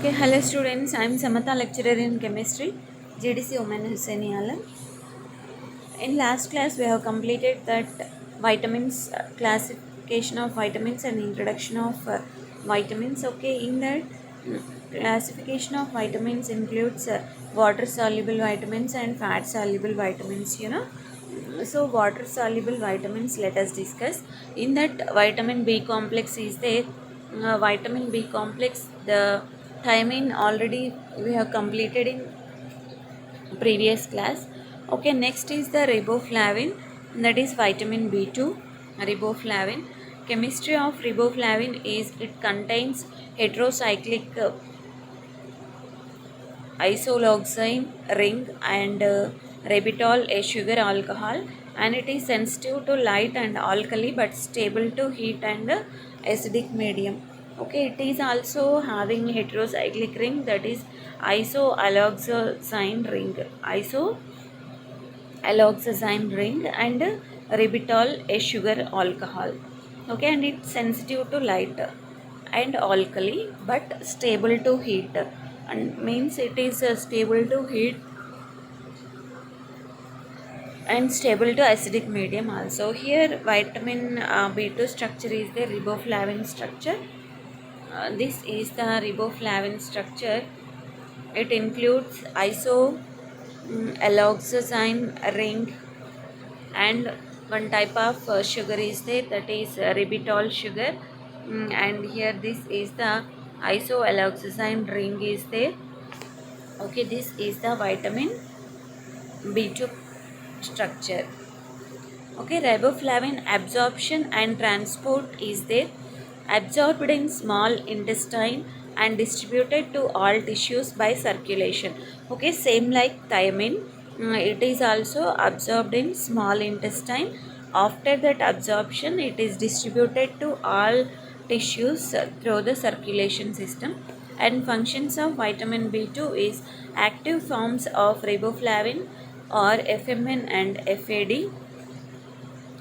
Okay, hello students. I am Samatha, lecturer in chemistry, GDC Oman Hussaini Alam. In last class, we have completed that vitamins classification of vitamins and introduction of vitamins. Okay, in that classification of vitamins includes water soluble vitamins and fat soluble vitamins. So water soluble vitamins. Let us discuss. In that, vitamin B complex is there. Vitamin B complex. The thiamine already we have completed in previous class. Okay, next is the riboflavin, that is vitamin B2. Riboflavin. Chemistry of riboflavin is it contains heterocyclic isoleucine ring and ribitol, a sugar alcohol, and it is sensitive to light and alkali but stable to heat and acidic medium. Okay, it is also having heterocyclic ring, that is isoalloxazine ring, isoalloxazine ring, and ribitol, a sugar alcohol. Okay, and it's sensitive to light and alkali but stable to heat, and means it is stable to heat and stable to acidic medium also. Here vitamin B2 structure is the riboflavin structure. This is the riboflavin structure. It includes alloxazine ring, and one type of sugar is there, that is ribitol sugar. And here this is the isoalloxazine ring is there. Okay, this is the vitamin B2 structure. Okay, riboflavin absorption and transport is there. Absorbed in small intestine and distributed to all tissues by circulation. Okay, same like thiamine. It is also absorbed in small intestine. After that absorption, it is distributed to all tissues through the circulation system. And functions of vitamin B2 is active forms of riboflavin or FMN and FAD.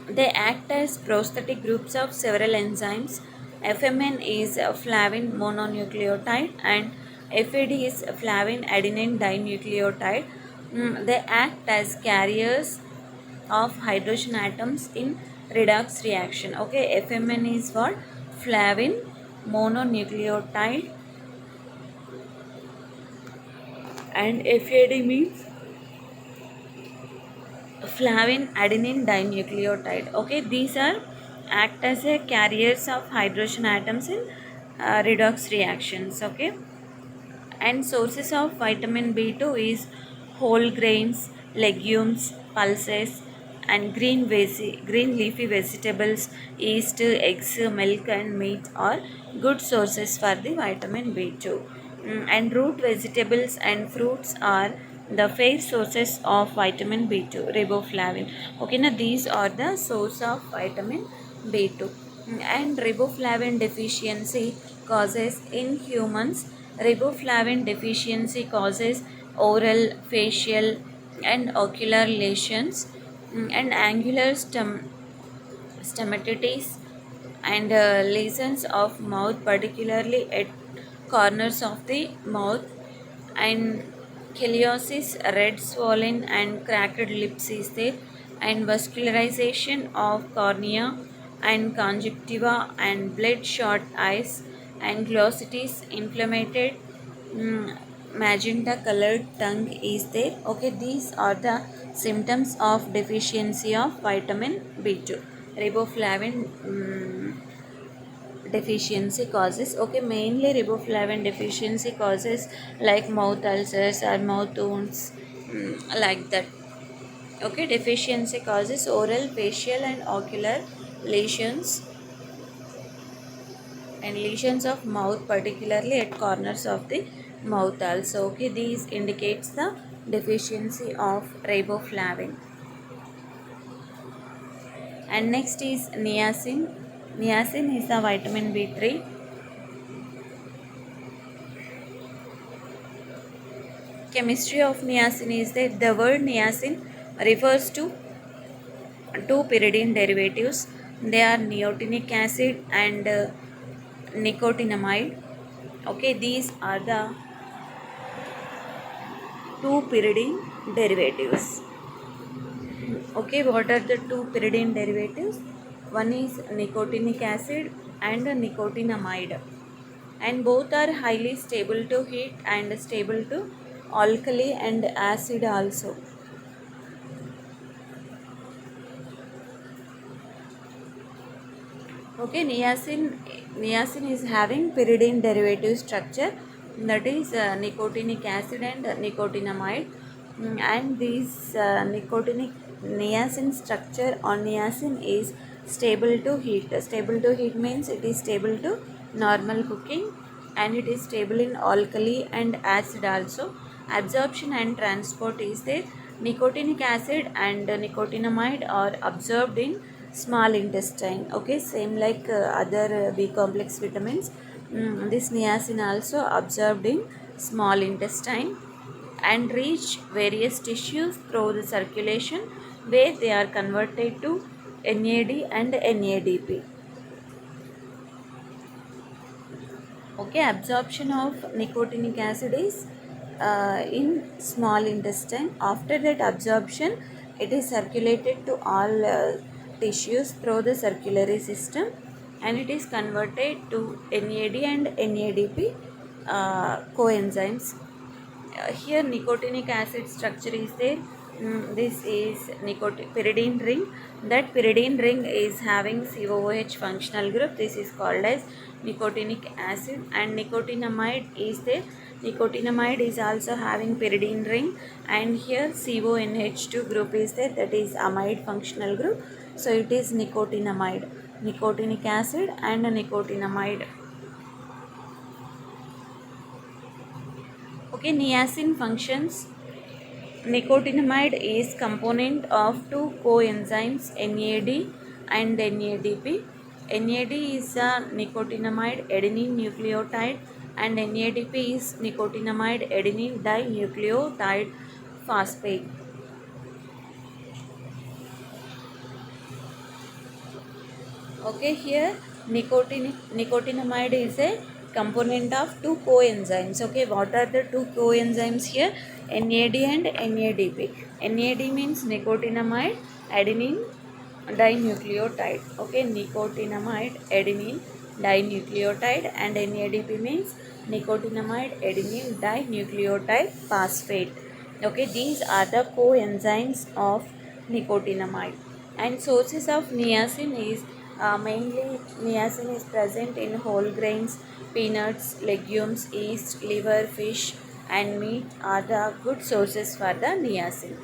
They act as prosthetic groups of several enzymes. FMN is flavin mononucleotide and FAD is flavin adenine dinucleotide. They act as carriers of hydrogen atoms in redox reaction. Okay, FMN is what? Flavin mononucleotide, and FAD means flavin adenine dinucleotide. Okay, these are act as a carriers of hydrogen atoms in redox reactions. Okay, and sources of vitamin B2 is whole grains, legumes, pulses, and green leafy vegetables. Yeast, eggs, milk, and meat are good sources for the vitamin B2. And root vegetables and fruits are the fair sources of vitamin B2, riboflavin. Okay, now these are the source of vitamin B2. And riboflavin deficiency causes in humans. Riboflavin deficiency causes oral, facial, and ocular lesions, and angular stomatitis, and lesions of mouth, particularly at corners of the mouth, and Chiliosis, red, swollen, and cracked lips is there, and vascularization of cornea and conjunctiva, and bloodshot eyes, and glossitis, inflamed magenta colored tongue is there. Okay, these are the symptoms of deficiency of vitamin B2. Riboflavin deficiency causes. Okay, mainly riboflavin deficiency causes like mouth ulcers or mouth wounds, like that. Okay, deficiency causes oral, facial, and ocular lesions, and lesions of mouth, particularly at corners of the mouth also. Okay, these indicates the deficiency of riboflavin. And next is niacin. Niacin is the vitamin B3. Chemistry of niacin is that the word niacin refers to two pyridine derivatives. They are neotenic acid and nicotinamide. Okay, these are the two pyridine derivatives. Okay, what are the two pyridine derivatives? One is nicotinic acid and nicotinamide, and both are highly stable to heat and stable to alkali and acid also. Okay, niacin is having pyridine derivative structure, that is nicotinic acid and nicotinamide. And these nicotinic niacin structure on niacin is stable to heat. Stable to heat means it is stable to normal cooking, and it is stable in alkali and acid also. Absorption and transport is there. Nicotinic acid and nicotinamide are absorbed in small intestine. Okay, same like other B complex vitamins. This niacin also absorbed in small intestine and reach various tissues through the circulation, where they are converted to NAD and NADP. Okay, absorption of nicotinic acid is in small intestine. After that absorption, it is circulated to all tissues through the circulatory system, and it is converted to NAD and NADP coenzymes. Here nicotinic acid structure is there. This is pyridine ring. That pyridine ring is having COOH functional group. This is called as nicotinic acid, and nicotinamide is there. Nicotinamide is also having pyridine ring, and here CONH2 group is there, that is amide functional group. So it is nicotinamide, nicotinic acid and nicotinamide. Okay, niacin functions. Nicotinamide is component of two coenzymes NAD and NADP. NAD is a nicotinamide adenine nucleotide, and NADP is nicotinamide adenine dinucleotide phosphate. Okay, here nicotinamide is a component of two coenzymes. Okay, what are the two coenzymes here? NAD and NADP. NAD means nicotinamide adenine dinucleotide. Okay, nicotinamide adenine dinucleotide, and NADP means nicotinamide adenine dinucleotide phosphate. Okay, these are the coenzymes of nicotinamide. And sources of niacin is mainly niacin is present in whole grains, peanuts, legumes, yeast, liver, fish, and meat are the good sources for the niacin.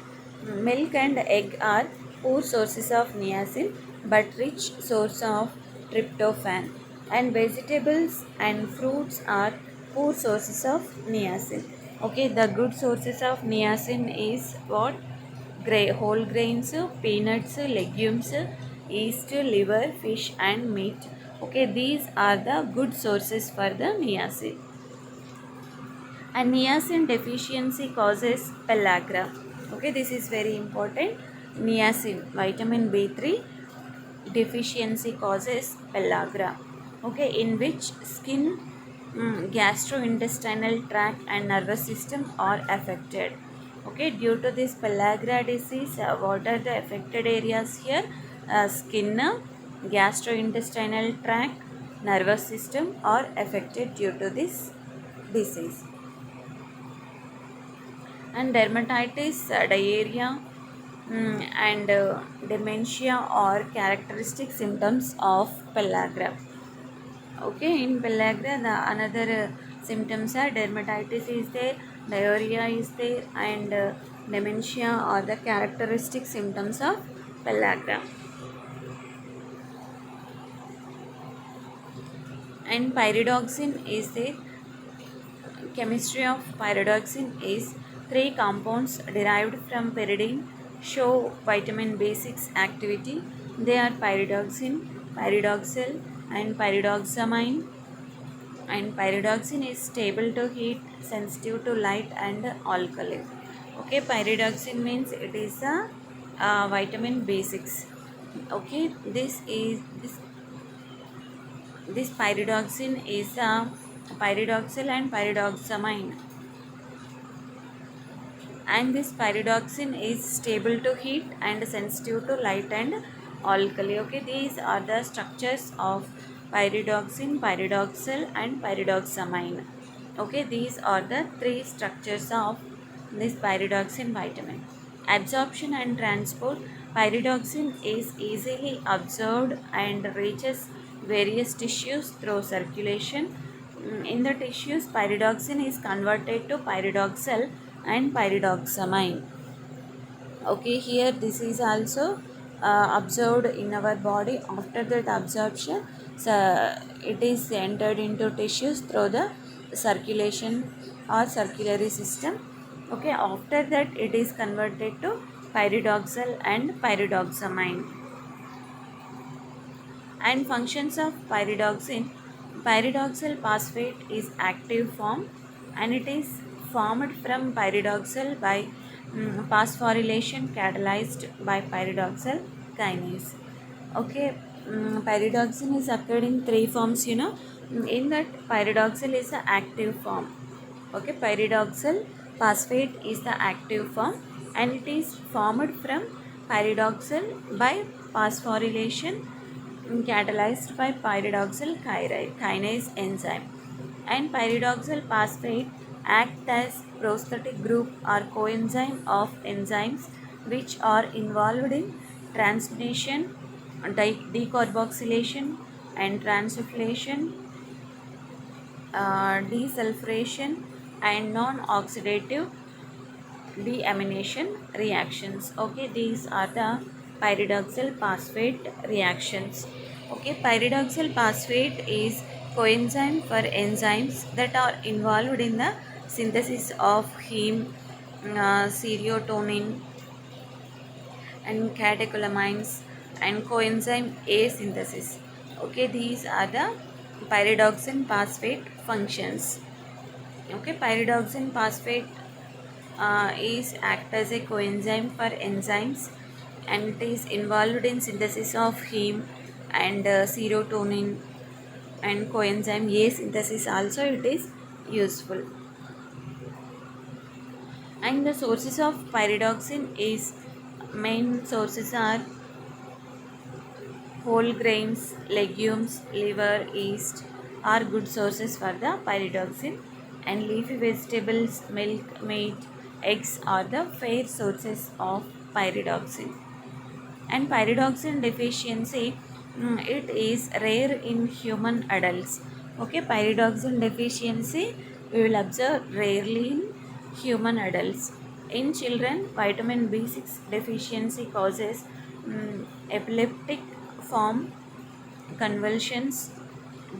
Milk and egg are poor sources of niacin, but rich source of tryptophan. And vegetables and fruits are poor sources of niacin. Okay, the good sources of niacin is what? Whole grains, peanuts, legumes, yeast, liver, fish, and meat. Okay, these are the good sources for the niacin. And niacin deficiency causes pellagra. Okay, this is very important. Niacin, vitamin B3 deficiency causes pellagra. Okay, in which skin, gastrointestinal tract, and nervous system are affected. Okay, due to this pellagra disease, what are the affected areas here? Skin, gastrointestinal tract, nervous system are affected due to this disease. And dermatitis, diarrhea, and dementia are characteristic symptoms of pellagra. Okay, in pellagra the another symptoms are dermatitis is there, diarrhea is there, and dementia are the characteristic symptoms of pellagra. And pyridoxine is there. Chemistry of pyridoxine is three compounds derived from pyridine show vitamin B6 activity. They are pyridoxine, pyridoxal, and pyridoxamine. And pyridoxine is stable to heat, sensitive to light, and alkali. Okay, pyridoxine means it is a vitamin B6. Okay, this pyridoxine is a pyridoxal and pyridoxamine. And this pyridoxine is stable to heat and sensitive to light and alkali. Okay, these are the structures of pyridoxine, pyridoxal and pyridoxamine. Okay, these are the three structures of this pyridoxine vitamin. Absorption and transport. Pyridoxine is easily absorbed and reaches various tissues through circulation. In the tissues, pyridoxine is converted to pyridoxal and pyridoxamine. Okay, here this is also observed in our body. After that absorption, so it is entered into tissues through the circulation or circulatory system. Okay, after that it is converted to pyridoxal and pyridoxamine. And functions of pyridoxine. Pyridoxal phosphate is active form and it is formed from pyridoxal by phosphorylation catalyzed by pyridoxal kinase. Okay, pyridoxine is occurred in three forms, you know. In that, pyridoxal is the active form. Okay, pyridoxal phosphate is the active form and it is formed from pyridoxal by phosphorylation catalyzed by pyridoxal kinase enzyme. And pyridoxal phosphate act as prosthetic group or coenzyme of enzymes which are involved in transmutation, decarboxylation and transflation, desulfuration and non-oxidative deamination reactions. Okay, these are the pyridoxal phosphate reactions. Okay, pyridoxal phosphate is coenzyme for enzymes that are involved in the synthesis of heme, serotonin and catecholamines and coenzyme A synthesis. Okay, these are the pyridoxine phosphate functions. Okay, pyridoxine phosphate is act as a coenzyme for enzymes and it is involved in synthesis of heme and serotonin and coenzyme A synthesis also it is useful. And the sources of pyridoxine is main sources are whole grains, legumes, liver, yeast are good sources for the pyridoxine and leafy vegetables, milk, meat, eggs are the fair sources of pyridoxine. And pyridoxine deficiency, it is rare in human adults. Okay, pyridoxine deficiency we will observe rarely in human adults. In children, vitamin B6 deficiency causes epileptic form, convulsions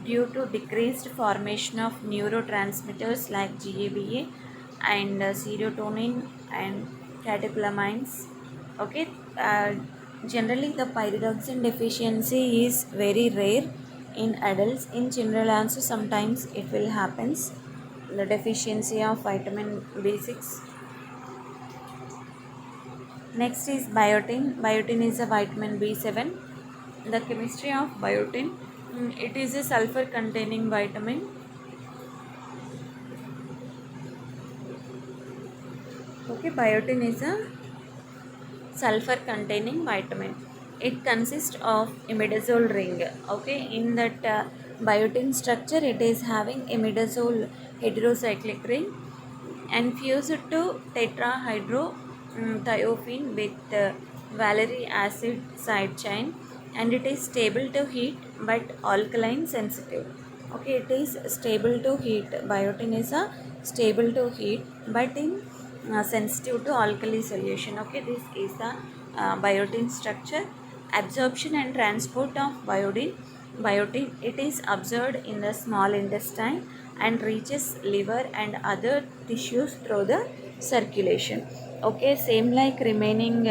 due to decreased formation of neurotransmitters like GABA and serotonin and catecholamines. Okay, generally the pyridoxine deficiency is very rare in adults. In children also sometimes it will happens the deficiency of vitamin B6. Next is biotin. Biotin is a vitamin B7. The chemistry of biotin, it is a sulfur containing vitamin. Okay, biotin is a sulfur containing vitamin. It consists of imidazole ring. Okay, in that biotin structure it is having imidazole heterocyclic ring and fused to tetrahydrothiophene with valeric acid side chain and it is stable to heat but alkaline sensitive. Okay, it is stable to heat. Biotin is a stable to heat but in sensitive to alkali solution. Okay, this is the biotin structure. Absorption and transport of biotin, it is absorbed in the small intestine and reaches liver and other tissues through the circulation. Okay, same like remaining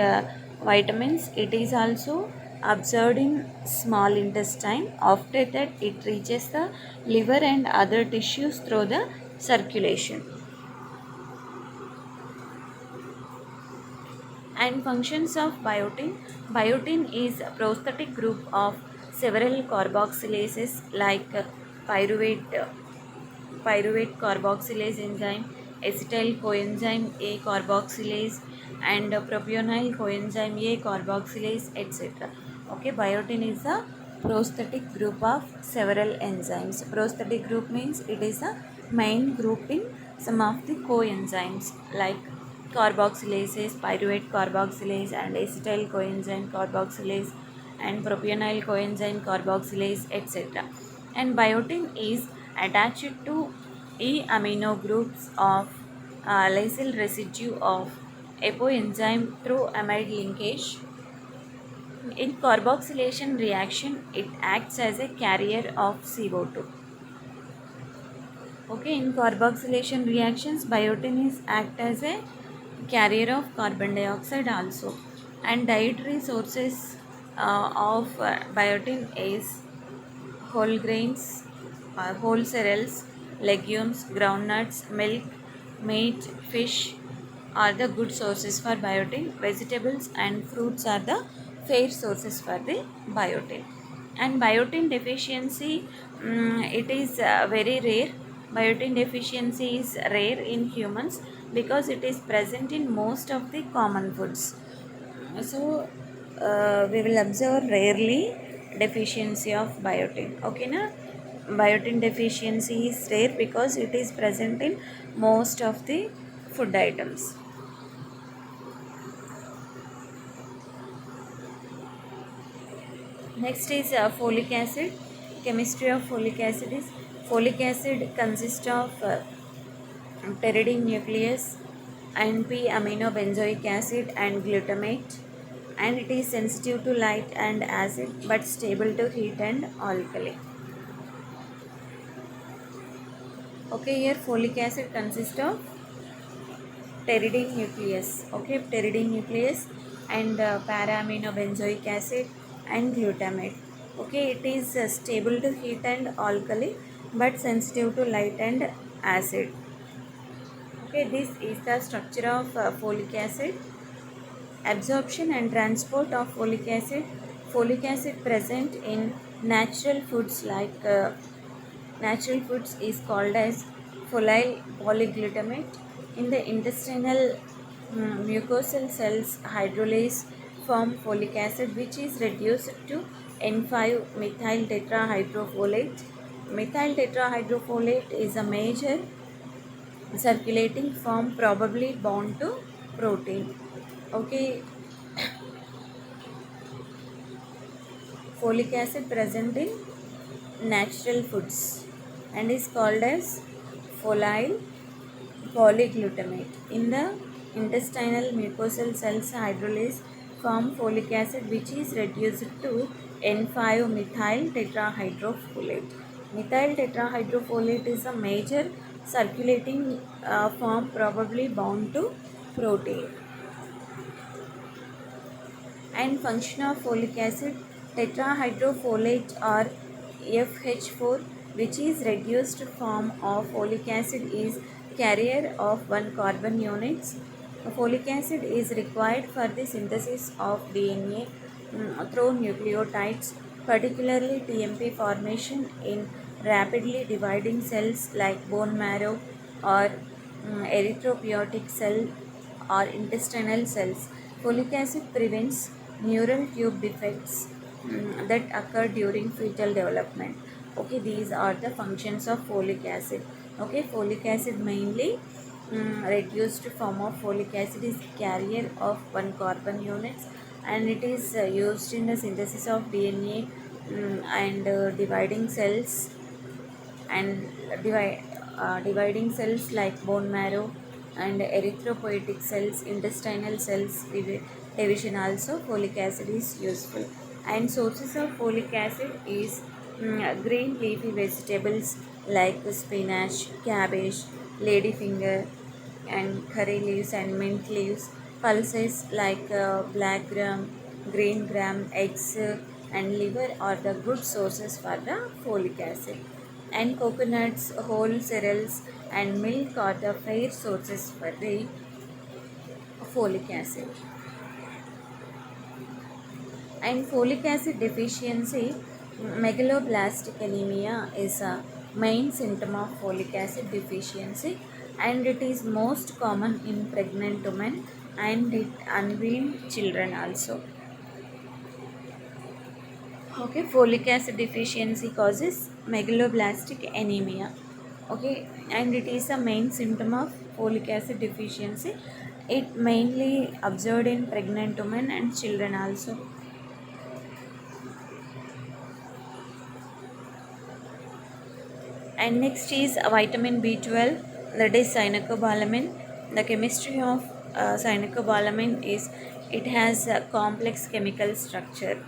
vitamins, it is also absorbed in small intestine. After that it reaches the liver and other tissues through the circulation. And functions of biotin. Biotin is a prosthetic group of several carboxylases like pyruvate pyruvate carboxylase enzyme, acetyl coenzyme A carboxylase, and propionyl coenzyme A carboxylase, etc. Okay, biotin is a prosthetic group of several enzymes. Prosthetic group means it is a main group in some of the coenzymes like carboxylases, pyruvate carboxylase, and acetyl coenzyme carboxylase, and propionyl coenzyme carboxylase, etc. And biotin is attached to E amino groups of lysyl residue of apoenzyme through amide linkage. In carboxylation reaction, it acts as a carrier of CO2. Okay, in carboxylation reactions, biotin is act as a carrier of carbon dioxide also. And dietary sources of biotin is whole grains, whole cereals, legumes, groundnuts, milk, meat, fish are the good sources for biotin. Vegetables and fruits are the fair sources for the biotin. And biotin deficiency, it is very rare. Biotin deficiency is rare in humans because it is present in most of the common foods. So we will observe rarely deficiency of biotin. Okay, na? Biotin deficiency is rare because it is present in most of the food items. Next is folic acid. Chemistry of folic acid is folic acid consists of pyridine nucleus and p-amino benzoic acid and glutamate, and it is sensitive to light and acid but stable to heat and alkali. Okay, here folic acid consists of pyridine nucleus. Okay, pyridine nucleus and para-amino benzoic acid and glutamate. Okay, it is stable to heat and alkali but sensitive to light and acid. Okay, this is the structure of folic acid. Absorption and transport of folic acid. Folic acid present in natural foods like natural foods is called as folyl polyglutamate. In the intestinal mucosal cells, hydrolase form folic acid which is reduced to N5 methyl tetrahydrofolate. Methyl tetrahydrofolate is a major circulating form probably bound to protein. Okay, folic acid present in natural foods and is called as folyl polyglutamate. In the intestinal mucosal cells, hydrolase form folic acid which is reduced to N5 methyl tetrahydrofolate. Methyl tetrahydrofolate is a major circulating form probably bound to protein. And function of folic acid, tetrahydrofolate or FH4 which is reduced form of folic acid is carrier of one carbon units. Folic acid is required for the synthesis of DNA through nucleotides, particularly TMP formation in rapidly dividing cells like bone marrow or erythropoietic cell or intestinal cells. Folic acid prevents neural tube defects that occur during fetal development. Okay, these are the functions of folic acid. Okay, folic acid mainly reduced form of folic acid is carrier of one carbon units, and it is used in the synthesis of DNA and dividing cells and dividing cells like bone marrow and erythropoietic cells, intestinal cells division also folic acid is useful. And sources of folic acid is green leafy vegetables like spinach, cabbage, ladyfinger, and curry leaves and mint leaves. Pulses like black gram, green gram, eggs, and liver are the good sources for the folic acid. And coconuts, whole cereals, and milk are the fair sources for the folic acid. And folic acid deficiency, megaloblastic anemia is main symptom of folic acid deficiency, and it is most common in pregnant women and in unweaned children also. Okay, folic acid deficiency causes megaloblastic anemia. Okay, and it is a main symptom of folic acid deficiency. It mainly observed in pregnant women and children also. And next is vitamin B12, that is cyanocobalamin. The chemistry of cyanocobalamin is, it has a complex chemical structure.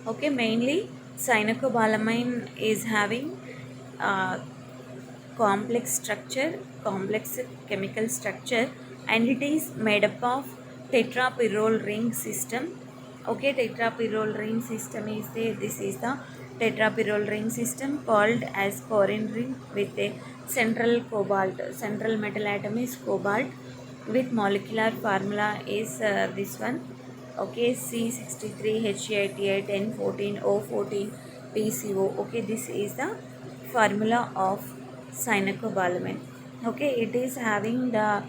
Okay, mainly cyanocobalamin is having uh, complex chemical structure, and it is made up of tetrapyrrole ring system. Okay, tetrapyrrole ring system is the, this is the tetrapyrrole ring system called as corin ring with a central cobalt. Central metal atom is cobalt with molecular formula is this one. Okay, C63H88 N14 O14 PCO. Okay, this is the formula of cyanocobalamin. Okay, it is having the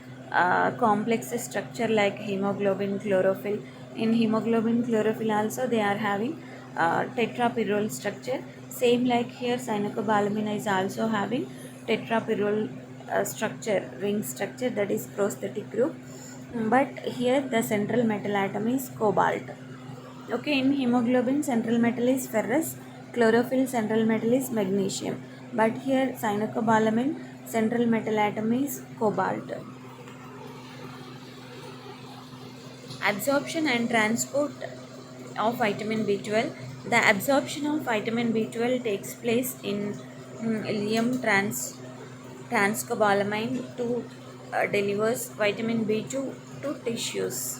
complex structure like hemoglobin chlorophyll. In hemoglobin chlorophyll also they are having tetrapyrrole structure. Same like here cyanocobalamin is also having tetrapyrrole structure, ring structure, that is prosthetic group. But here the central metal atom is cobalt. Okay, in hemoglobin central metal is ferrous, chlorophyll central metal is magnesium. But here cyanocobalamin central metal atom is cobalt. Absorption and transport of vitamin B12. The absorption of vitamin B12 takes place in ileum transcobalamin to delivers vitamin B2 to tissues.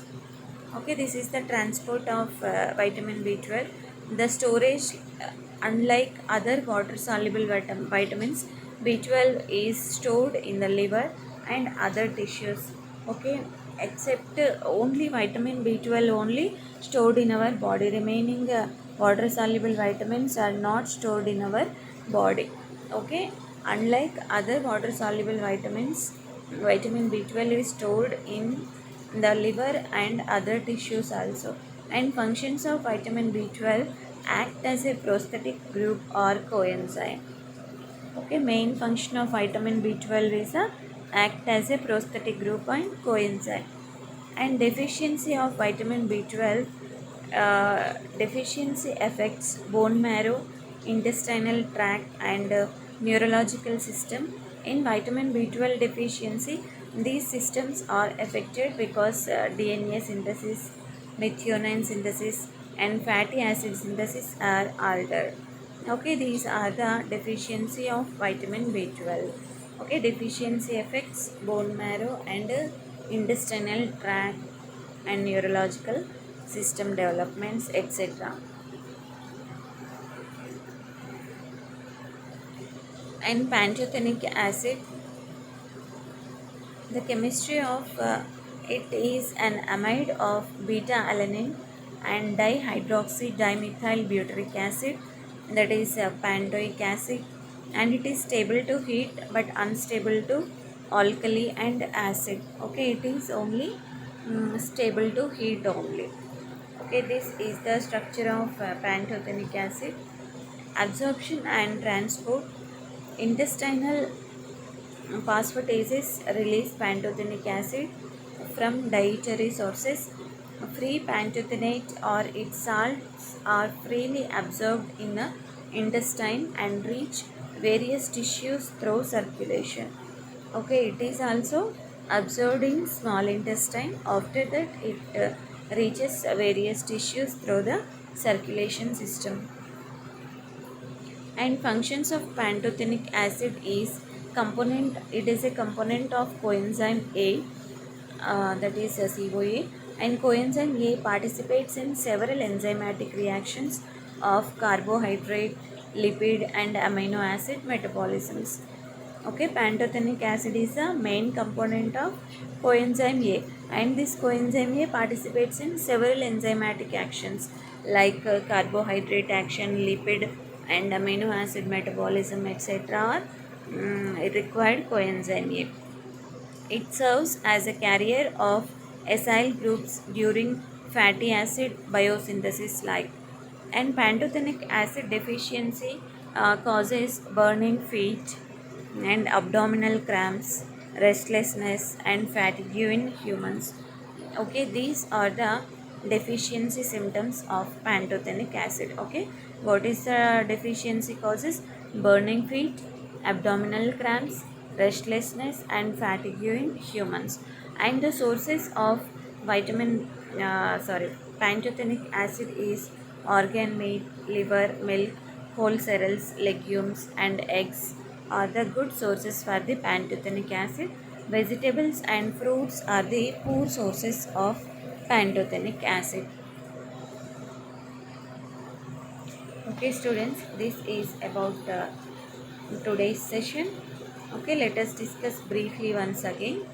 Okay, this is the transport of vitamin B12. The storage, unlike other water soluble vitamins, B12 is stored in the liver and other tissues. Okay, except only vitamin B12 only stored in our body. Remaining water soluble vitamins are not stored in our body. Okay, unlike other water soluble vitamins, vitamin B12 is stored in the liver and other tissues also. And functions of vitamin B12: act as a prosthetic group or coenzyme. Okay, main function of vitamin B12 is a act as a prosthetic group and coenzyme. And deficiency of vitamin B12, deficiency affects bone marrow, intestinal tract, and neurological system. In vitamin B12 deficiency, these systems are affected because DNA synthesis, methionine synthesis, and fatty acid synthesis are altered. Okay, these are the deficiency of vitamin B12. Okay, deficiency affects bone marrow and intestinal tract and neurological system developments, etc. And pantothenic acid, the chemistry of it is an amide of beta alanine and dihydroxy dimethyl butyric acid, that is pantoic acid, and it is stable to heat but unstable to alkali and acid. Okay, it is only stable to heat only. Okay, this is the structure of pantothenic acid. Absorption and transport. Intestinal phosphatases release pantothenic acid from dietary sources. Free pantothenate or its salts are freely absorbed in the intestine and reach various tissues through circulation. Okay, it is also absorbed in small intestine. After that, it reaches various tissues through the circulation system. And functions of pantothenic acid is component, it is a component of coenzyme A, that is CoA, and coenzyme A participates in several enzymatic reactions of carbohydrate, lipid, and amino acid metabolisms. Okay, pantothenic acid is the main component of coenzyme A, and this coenzyme A participates in several enzymatic actions like carbohydrate action, lipid, and amino acid metabolism, etc. are required coenzyme A. It serves as a carrier of acyl groups during fatty acid biosynthesis like, and pantothenic acid deficiency causes burning feet and abdominal cramps, restlessness and fatigue in humans. Okay, these are the deficiency symptoms of pantothenic acid. Okay, what is the deficiency causes? Burning feet, abdominal cramps, restlessness and fatigue in humans. And the sources of vitamin pantothenic acid is organ meat, liver, milk, whole cereals, legumes and eggs are the good sources for the pantothenic acid. Vegetables and fruits are the poor sources of pantothenic acid. Okay, students, this is about today's session. Okay, let us discuss briefly once again.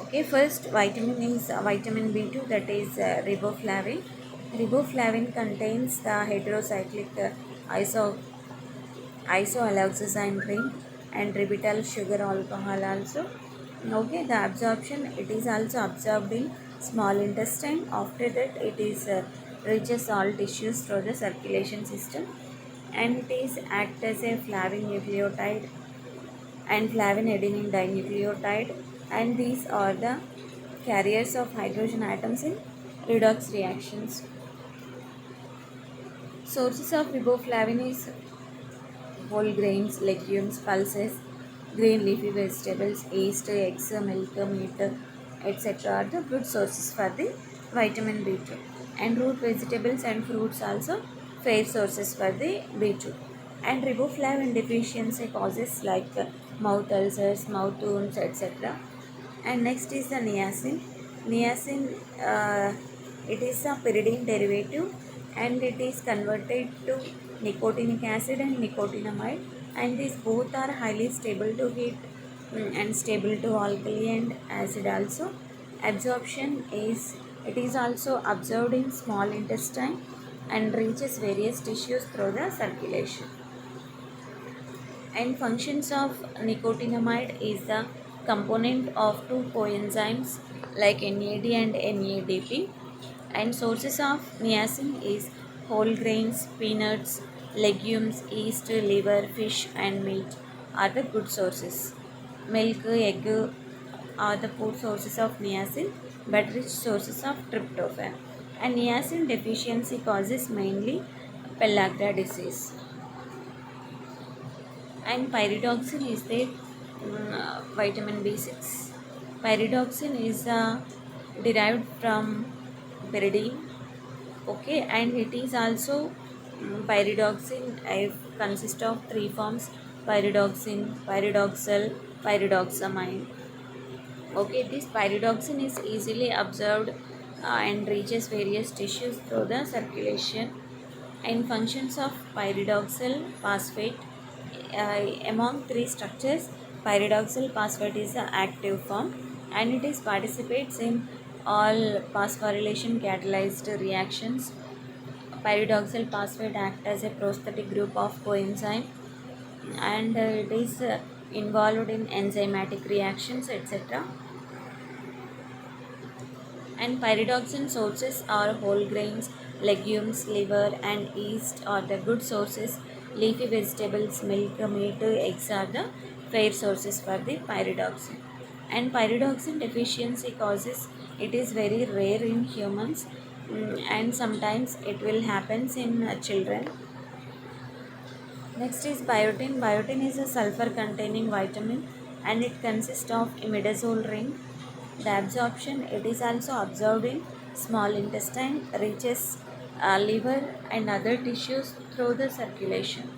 Okay, first vitamin is vitamin B2, that is riboflavin. Riboflavin contains the heterocyclic isoalloxazine ring and ribitol sugar alcohol also. Okay, the absorption, it is also absorbed in small intestine. After that it is reaches all tissues through the circulation system, and it is act as a flavin nucleotide and flavin adenine dinucleotide, and these are the carriers of hydrogen atoms in redox reactions. Sources of riboflavin is whole grains, legumes, pulses, green leafy vegetables, yeast, eggs, milk, meat, etc. are the good sources for the vitamin B2. And root vegetables and fruits also fair sources for the B2. And riboflavin deficiency causes like mouth ulcers, mouth wounds, etc. And next is the niacin. Niacin, it is a pyridine derivative and it is converted to nicotinic acid and nicotinamide, and these both are highly stable to heat and stable to alkali and acid also. Absorption is, it is also absorbed in small intestine and reaches various tissues through the circulation. And functions of nicotinamide is the component of two coenzymes like NAD and NADP. And sources of niacin is whole grains, peanuts, legumes, yeast, liver, fish and meat are the good sources. Milk, egg are the poor sources of niacin but rich sources of tryptophan. And niacin deficiency causes mainly pellagra disease. And pyridoxine is the vitamin B6. Pyridoxine is derived from pyridine. Okay, and it is also pyridoxine consists of three forms: pyridoxine, pyridoxal, pyridoxamine. Okay, this pyridoxine is easily absorbed and reaches various tissues through the circulation. And functions of pyridoxal phosphate, among three structures, pyridoxal phosphate is the active form and it is participates in all phosphorylation catalyzed reactions. Pyridoxal phosphate act as a prosthetic group of coenzyme, and it is involved in enzymatic reactions, etc. And pyridoxine sources are whole grains, legumes, liver, and yeast are the good sources. Leafy vegetables, milk, meat, eggs are the fair sources for the pyridoxine. And pyridoxine deficiency causes, it is very rare in humans, and sometimes it will happen in children. Next is biotin. Biotin is a sulfur containing vitamin and it consists of imidazole ring. The absorption, it is also absorbed in small intestine, reaches liver and other tissues through the circulation.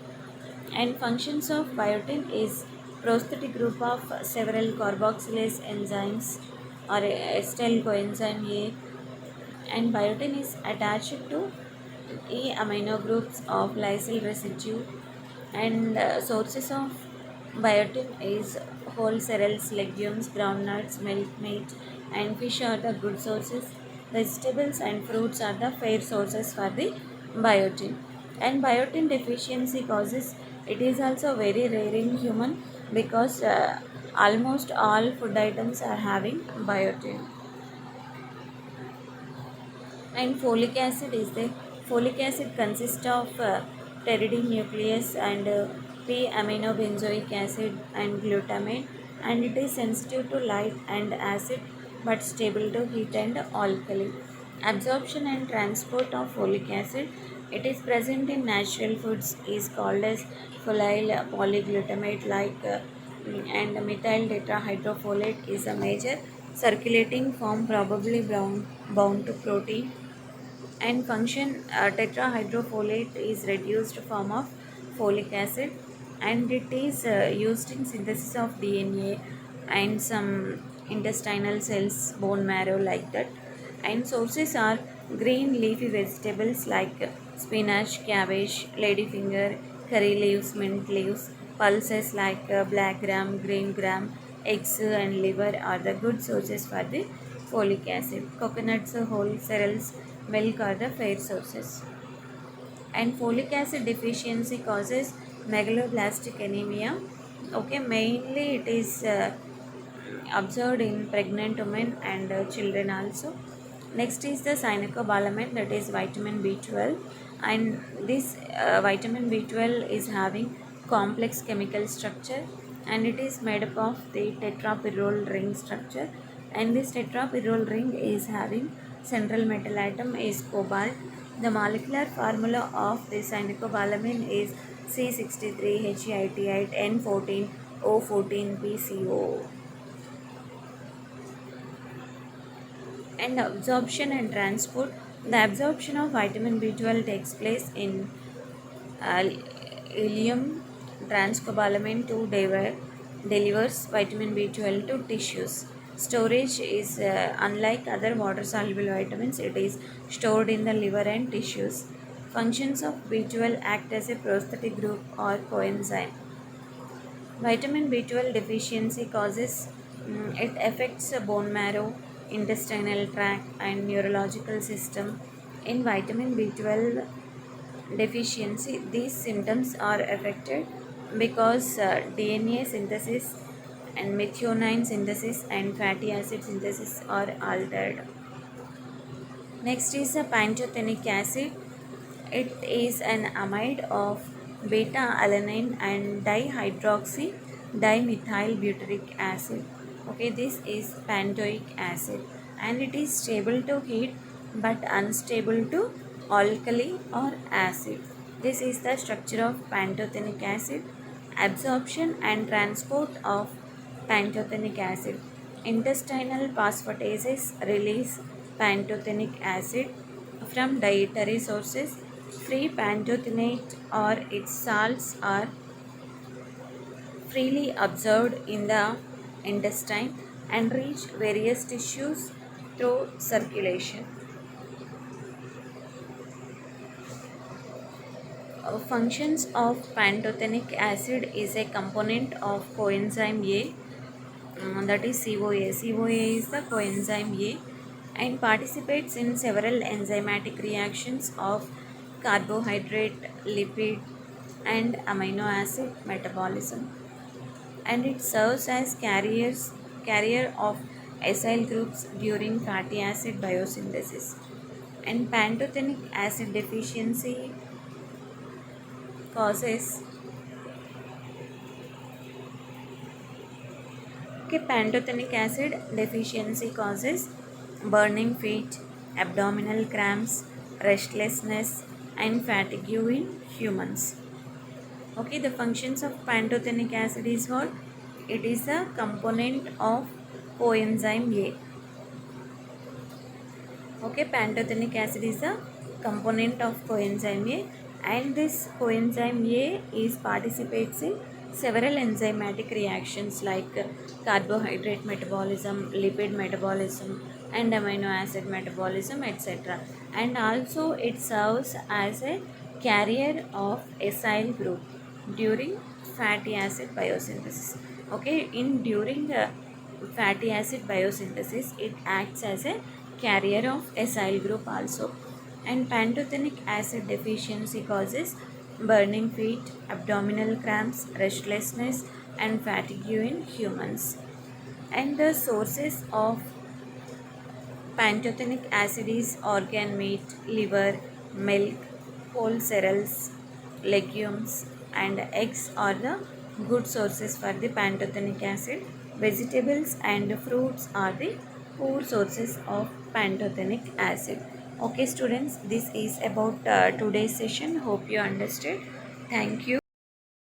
And functions of biotin is prosthetic group of several carboxylase enzymes or acetyl coenzyme A, and biotin is attached to E amino groups of lysyl residue. And sources of biotin is whole cereals, legumes, groundnuts, milk, meat and fish are the good sources. vegetables and fruits are the fair sources for the biotin. And biotin deficiency causes, it is also very rare in human because almost all food items are having biotin. And folic acid is there. Folic acid consists of pteridine nucleus and p-aminobenzoic acid and glutamate, and it is sensitive to light and acid but stable to heat and alkali. Absorption and transport of folic acid, it is present in natural foods, is called as folyl polyglutamate like and methyl tetrahydrofolate is a major circulating form, probably bound to protein and function. Tetrahydrofolate is reduced form of folic acid, and it is used in synthesis of DNA and some intestinal cells, bone marrow like that. And sources are green leafy vegetables like spinach, cabbage, ladyfinger, curry leaves, mint leaves. Pulses like black gram, green gram, eggs and liver are the good sources for the folic acid. Coconuts, whole cereals, milk are the fair sources. And folic acid deficiency causes megaloblastic anemia. Okay, mainly it is observed in pregnant women and children also. Next is the cyanocobalamin, that is vitamin B12, and this vitamin B12 is having complex chemical structure, and it is made up of the tetrapyrrole ring structure, and this tetrapyrrole ring is having central metal atom is cobalt. The molecular formula of this cyanocobalamin is C63H88N14O14PCO. And absorption and transport, the absorption of vitamin B12 takes place in uh, ileum. Transcobalamin 2 delivers vitamin B12 to tissues. Storage is unlike other water soluble vitamins, it is stored in the liver and tissues. Functions of B12 act as a prosthetic group or coenzyme. Vitamin B12 deficiency causes, it affects the bone marrow, intestinal tract, and neurological system. In vitamin B12 deficiency, these symptoms are affected because DNA synthesis and methionine synthesis and fatty acid synthesis are altered. Next is the pantothenic acid. It is an amide of beta alanine and dihydroxy dimethyl butyric acid. Okay, this is pantoic acid, and it is stable to heat but unstable to alkali or acid. This is the structure of pantothenic acid. Absorption and transport of pantothenic acid. Intestinal phosphatases release pantothenic acid from dietary sources. Free pantothenate or its salts are freely absorbed in the intestine and reach various tissues through circulation. Functions of pantothenic acid is a component of coenzyme A, that is CoA. CoA is the coenzyme A and participates in several enzymatic reactions of carbohydrate, lipid, and amino acid metabolism. And it serves as carrier of acyl groups during fatty acid biosynthesis. And pantothenic acid deficiency causes, okay, pantothenic acid deficiency causes burning feet, abdominal cramps, restlessness, and fatigue in humans. Okay, the functions of pantothenic acid is what? It is a component of coenzyme A. Okay, pantothenic acid is a component of coenzyme A, and this coenzyme A is participates in several enzymatic reactions like carbohydrate metabolism, lipid metabolism, and amino acid metabolism, etc. And also it serves as a carrier of acyl group during fatty acid biosynthesis. Okay, in during fatty acid biosynthesis, it acts as a carrier of acyl group also. And pantothenic acid deficiency causes burning feet, abdominal cramps, restlessness, and fatigue in humans. And the sources of pantothenic acid is organ meat, liver, milk, whole cereals, legumes, and eggs are the good sources for the pantothenic acid. Vegetables and fruits are the poor sources of pantothenic acid. Okay, students, this is about today's session. Hope you understood. Thank you.